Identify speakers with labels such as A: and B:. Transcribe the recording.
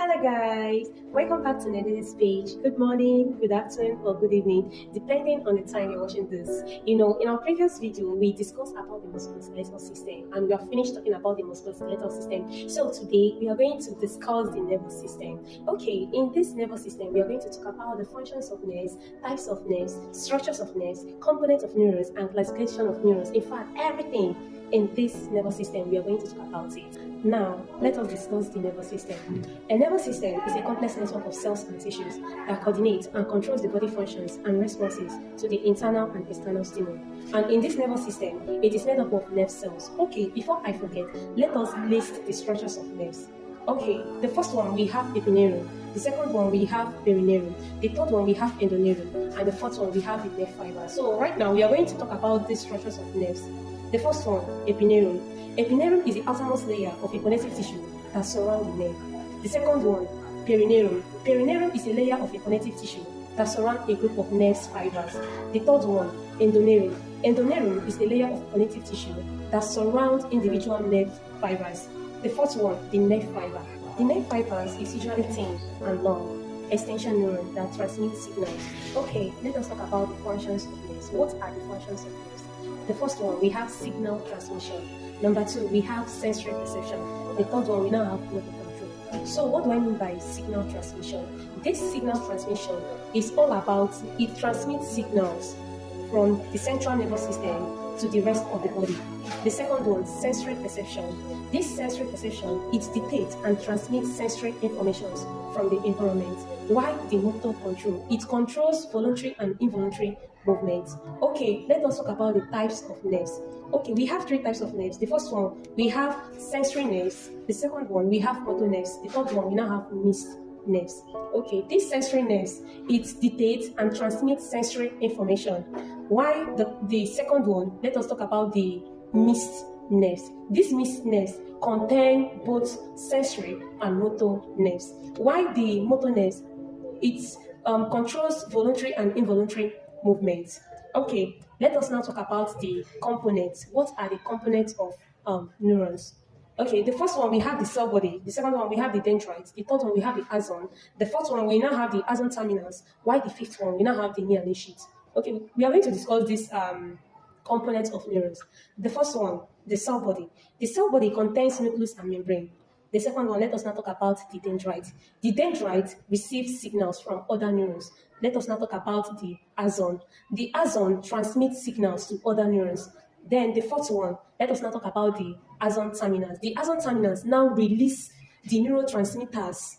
A: Hello guys, welcome back to Nedi's page. Good morning, good afternoon, or good evening, depending on the time you're watching this. In our previous video, we discussed about the musculoskeletal system and we are finished talking about the musculoskeletal system. So today, we are going to discuss the nervous system. Okay, in this nervous system, we are going to talk about the functions of nerves, types of nerves, structures of nerves, components of neurons, and classification of neurons. In fact, everything in this nervous system, we are going to talk about it. Now, let us discuss the nervous system. A nervous system is a complex network of cells and tissues that coordinate and controls the body functions and responses to the internal and external stimuli. And in this nervous system, it is made up of nerve cells. Okay, before I forget, let us list the structures of nerves. Okay, the first one we have epineuron, the second one we have perineuron, the third one we have endoneuron, and the fourth one we have the nerve fiber. So right now we are going to talk about these structures of nerves. The first one, epineuron. Epineuron is the outermost layer of a connective tissue that surrounds the nerve. The second one, perineuron. Perineuron is a layer of a connective tissue that surrounds a group of nerve fibers. The third one, endoneuron. Endoneuron is a layer of connective tissue that surrounds individual nerve fibers. The fourth one, the nerve fiber. The nerve fibers is usually thin and long, extension neuron that transmits signals. Okay, let us talk about the functions of nerves. What are the functions of nerves? The first one, we have signal transmission. Number two, we have sensory perception. The third one, we now have motor control. So what do I mean by signal transmission? This signal transmission is all about, it transmits signals from the central nervous system to the rest of the body. The second one, sensory perception. This sensory perception, it dictates and transmits sensory information from the environment. While the motor control, it controls voluntary and involuntary movements. Okay, let us talk about the types of nerves. Okay, we have three types of nerves. The first one, we have sensory nerves. The second one, we have motor nerves. The third one, we now have mixed nerves. Okay, these sensory nerves, it dictates and transmits sensory information. While the second one, let us talk about the mixed nerves. These mixed nerves contain both sensory and motor nerves. While the motor nerves, it controls voluntary and involuntary movements. Okay, let us now talk about the components. What are the components of neurons? Okay, the first one we have the cell body, the second one we have the dendrites, the third one we have the axon, the fourth one we now have the axon terminus, while the fifth one we now have the myelin sheath. Okay, we are going to discuss these components of neurons. The first one, the cell body. The cell body contains nucleus and membrane. The second one, let us now talk about the dendrite. The dendrite receives signals from other neurons. Let us now talk about the axon. The axon transmits signals to other neurons. Then the fourth one, let us now talk about the axon terminus. The axon terminus now release the neurotransmitters